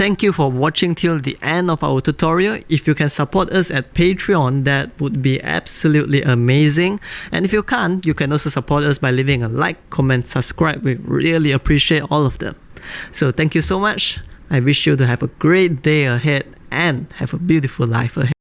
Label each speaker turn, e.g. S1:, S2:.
S1: Thank you for watching till the end of our tutorial. If you can support us at Patreon, that would be absolutely amazing. And if you can't, you can also support us by leaving a like, comment, subscribe. We really appreciate all of them. So thank you so much. I wish you to have a great day ahead and have a beautiful life ahead.